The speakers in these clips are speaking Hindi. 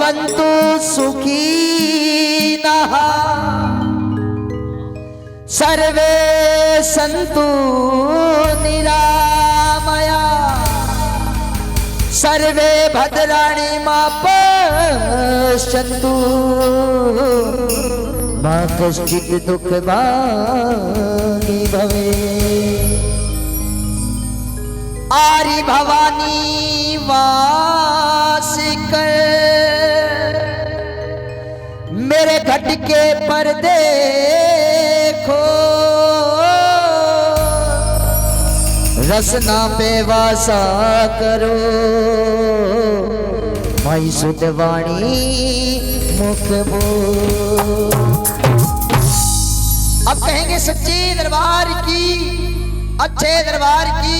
भवन्तु सुखिनः सर्वे सन्तु निरामया सर्वे भद्राणि मा पश्यन्तु मा कश्चित् दुःखभाग् भवेत्। आरी भवानी वास कर मेरे घट के पर्दे खो रसना पे वासा करो माई सुध वाणी मुख बोल। अब कहेंगे सच्चे दरबार की अच्छे दरबार की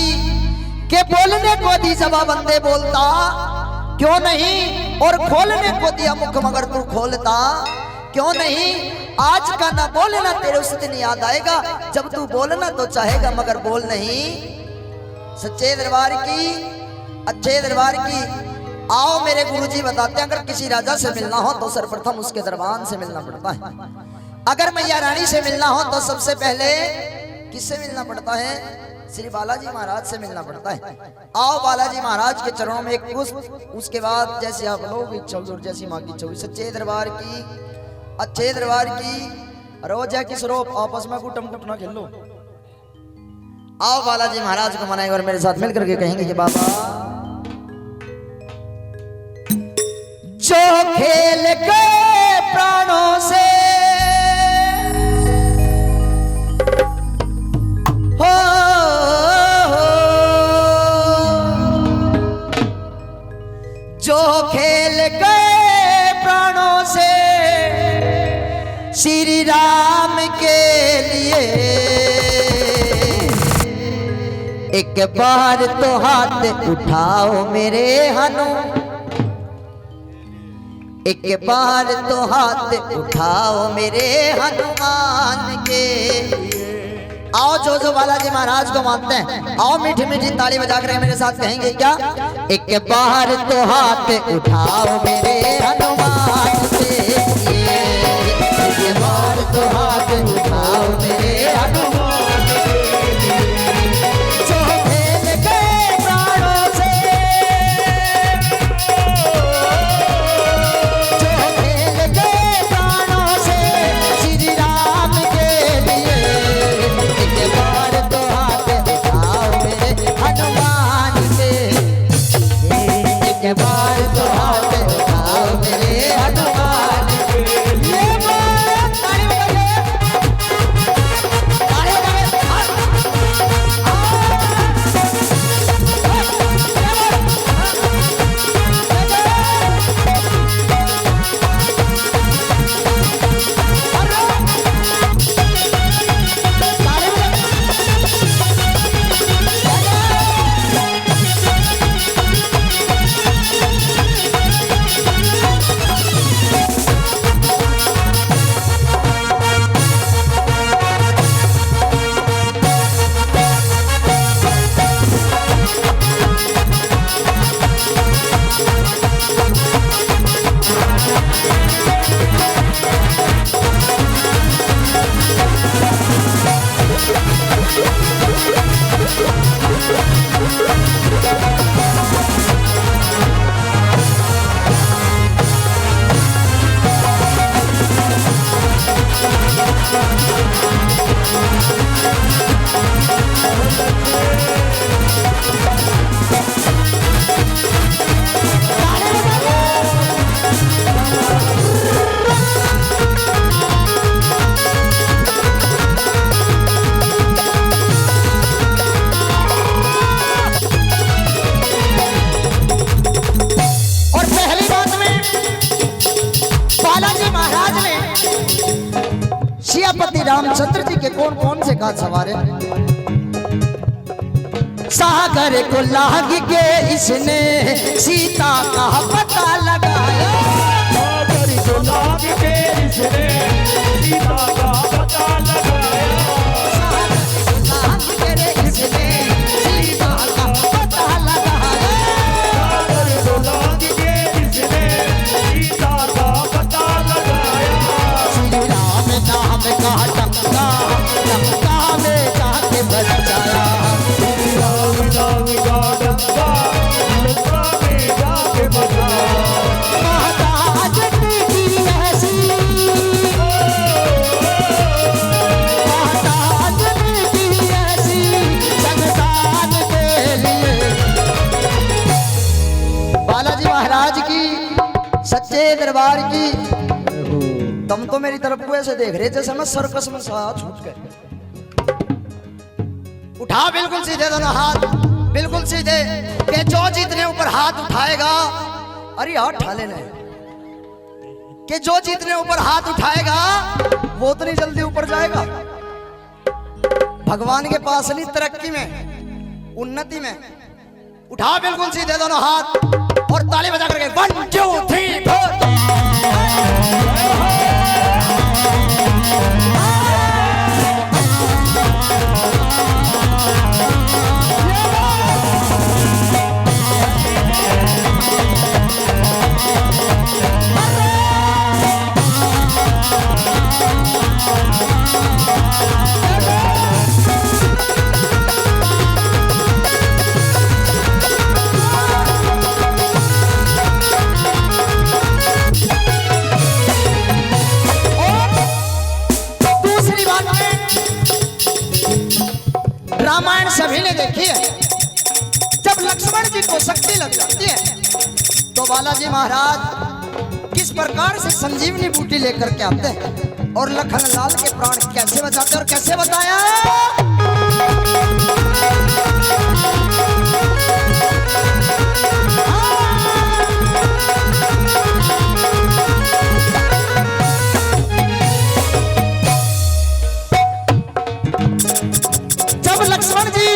के बोलने को दी जबा बंदे बोलता क्यों नहीं, और खोलने को दिया मुख मगर तू खोलता क्यों नहीं। आज का ना बोलना तेरे उस दिन याद आएगा जब तू बोलना तो चाहेगा मगर बोल नहीं। सच्चे दरबार की अच्छे दरबार की आओ मेरे गुरुजी बताते हैं, अगर किसी राजा से मिलना हो तो सर्वप्रथम उसके दरबान से मिलना पड़ता है। अगर मैया रानी से मिलना हो तो सबसे पहले किससे मिलना पड़ता है? श्री बालाजी महाराज से मिलना पड़ता है। आओ बालाजी महाराज के चरणों में एक पुष्प, उसके बाद जैसे आप लोग इच्छा और जैसी माँ की इच्छा। सच्चे दरबार की अच्छे दरबार की रोज है किस रोप आपस में कुटम कुटना खेलो। आओ बालाजी महाराज को मनाएंगे और मेरे साथ मिलकर के कहेंगे कि बाबा जो खेल गए प्राणों से हो जो खेल गए प्राणों से श्री राम के लिए एक बार तो हाथ उठाओ मेरे हनु, एक बार तो हाथ उठाओ मेरे हनुमान के। आओ जो बालाजी महाराज को मानते हैं आओ मीठी मीठी ताली बजा कर मेरे साथ कहेंगे क्या? एक बार तो हाथ उठाओ मेरे हनुमान से, एक बार तो हाथ उठाओ मेरे हनुमान से। जो खेल गए प्राणों से, जो खेल गए प्राणों से श्री राम के लिए एक बार तो हाथ उठाओ मेरे हनुमान से, एक बार तो हाथ उठाओ मेरे हनुमान से। ये बात ताली बजाइए, ताली बजाइए। रामचंद्र जी के कौन कौन से गाथ सवार है? सागर को लाग के इसने सीता का पता लगाया, सागर को लाग के इसने सीता का पता लगाया, सागर को लाग के इसने सीता का पता लगाया, सागर को लाग के इसने सीता महाराज की, सच्चे दरबार की। तुम तो मेरी तरफ को ऐसे देख रहे जैसे मैं सर्कस में साथ छूट गए। उठा बिल्कुल सीधे दोनों हाथ, बिल्कुल सीधे, के जो जितने ऊपर हाथ उठाएगा, अरे हाथ उठा लेने, कि जो जितने ऊपर हाथ उठाएगा वो उतनी जल्दी ऊपर जाएगा। भगवान के पास नहीं, तरक्की में, उन्नति में। उठा बिल्कुल सीधे दोनों हाथ और ताली बजा करके 1 2 3 4। रामायण सभी ने देखी है। जब लक्ष्मण जी को शक्ति लग जाती है तो बालाजी महाराज किस प्रकार से संजीवनी बूटी लेकर के आते हैं और लखन लाल के प्राण कैसे बचाते और कैसे बताया। लक्ष्मण जी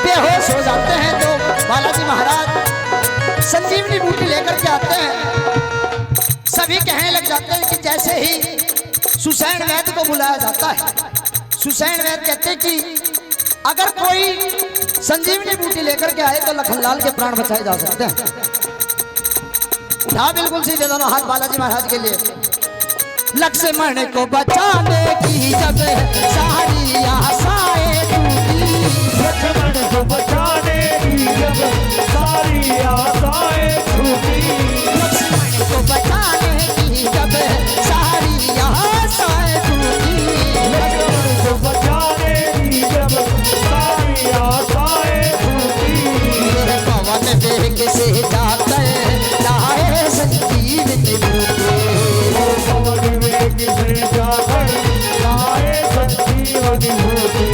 बेहोश हो जाते हैं तो बालाजी महाराज संजीवनी बूटी लेकर के आते हैं। सभी कहने लग जाते हैं कि जैसे ही सुसैन वैद्य को बुलाया जाता है, सुसैन वैद्य कहते हैं कि अगर कोई संजीवनी बूटी लेकर के आए तो लखनलाल के प्राण बचाए जा सकते हैं। उठा बिल्कुल सीधे दोनों हाथ बालाजी महाराज के लिए। लक्ष्मण को बचाने की जब सारी आशाएं टूटी, लक्ष्मण को बचाने की जब सारी आशाएं टूटी, लक्ष्मण को बचाने की जब सारी आशाएं टूटी, लक्ष्मण को बचाने की जब सारी आशाएं टूटी, पवन वेग से जाते लाए संजीवनी बूटी, पवन वेग से जाकर लाए संजीवनी बूटी,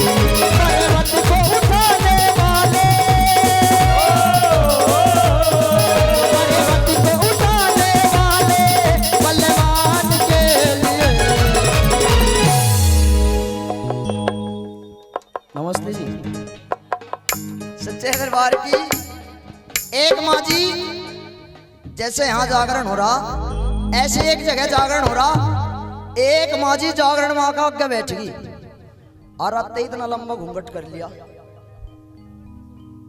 पर्वत को उठाने वाले, पर्वत को उठाने वाले बलवान के लिए। नमस्ते जी। सच्चे दरबार की एक माँ जी, जैसे यहाँ जागरण हो रहा ऐसे एक जगह जागरण हो रहा। एक माँ जी जागरण माँ का आगे बैठ गई और आते ही इतना लंबा घूंघट कर लिया।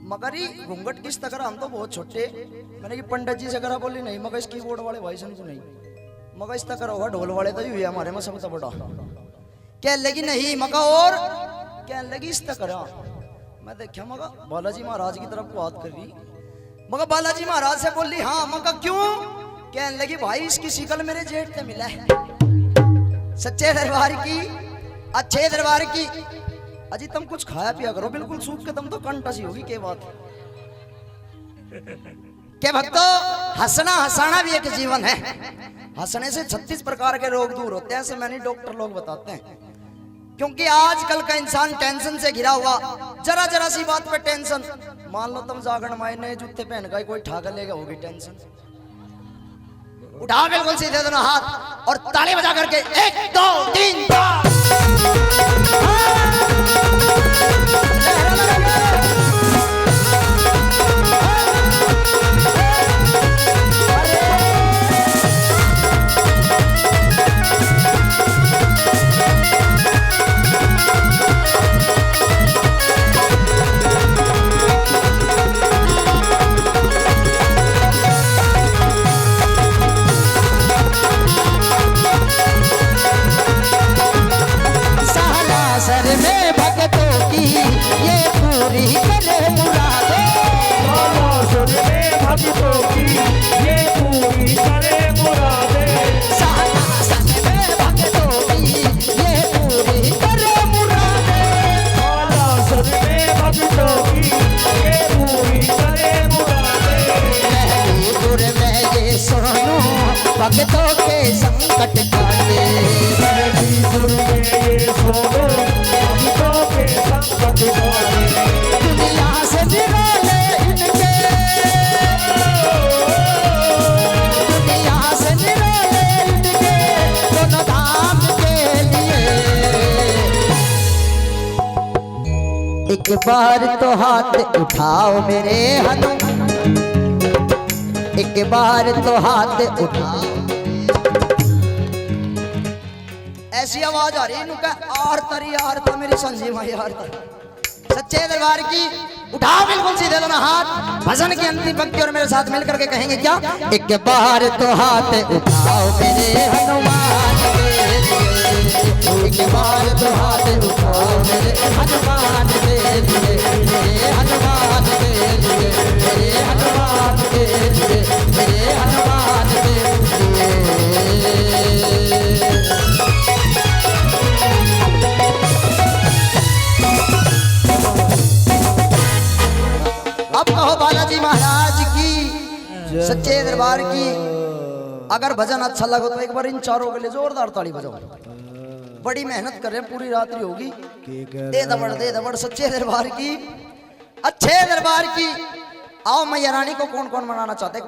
मगर ये घूंघट किस तरह, हम तो बहुत छोटे, मैंने कि पंडित जी से करा, बोली नहीं मगर इस कीबोर्ड वाले भाई से नहीं, मगर इस तरह होगा, ढोल वाले तो हुए हमारे में सबसे बड़ा। कह लगी नहीं मगा, और कह लगी इस तरह। मैं देखा मगा बालाजी महाराज की तरफ को बात कर रही, मगर बालाजी महाराज से बोली हाँ। मगर क्यों? कहने लगी भाई इसकी शिकल मेरे जेठ से मिला है। सच्चे दरबार की, अच्छे दरबार की। अजी तुम कुछ खाया पिया करो, बिल्कुल सूख के तुम तो कंटसी होगी। के बात के भक्तों, हंसना हंसाना भी एक जीवन है। हंसने से 36 प्रकार के रोग दूर होते हैं, ऐसे मैंने डॉक्टर लोग बताते हैं। क्योंकि आजकल का इंसान टेंशन से घिरा हुआ, जरा जरा सी बात पे टेंशन। मान लो तुम जागरण माए नए जूते पहन गए, कोई ठाकर लेगा, होगी टेंशन। उठा बिल्कुल सीधे दोनों हाथ और ताली बजा करके 1 2 3 4। सोनू भक्तों के संकट काटे। धरती दुर्गे ये सोनो भक्तों के संकट काटे। दुनिया से निराले इनके, दुनिया से निराले इनके दोनों धाम के लिए। एक बार तो हाथ उठाओ मेरे हनु, एक बार तो हाथ उठाओ। ऐसी आवाज आ रही है इनका, आर तरी आर तो मेरी संजी माई आर तरी। सच्चे दरबार की उठाओ बिल्कुल सीधे दोनों हाथ, भजन की अंतिम पंक्ति और मेरे साथ मिलकर के कहेंगे क्या? एक बार तो हाथ उठाओ मेरे हनुमान के लिए, एक बार तो हाथ उठाओ मेरे हनुमान के लिए, मेरे हनुमान के लिए, मेरे हनुमान के लिए, मेरे हनुमान के लिए। अब कहो बालाजी महाराज की, सच्चे दरबार की। अगर भजन अच्छा लगे तो एक बार इन चारों के लिए जोरदार ताली बजाओ। बड़ी मेहनत कर रहे हैं, पूरी रात्रि होगी। दे दबड़ सच्चे दरबार की, अच्छे दरबार की। आओ मैया रानी को कौन कौन मनाना चाहते हैं?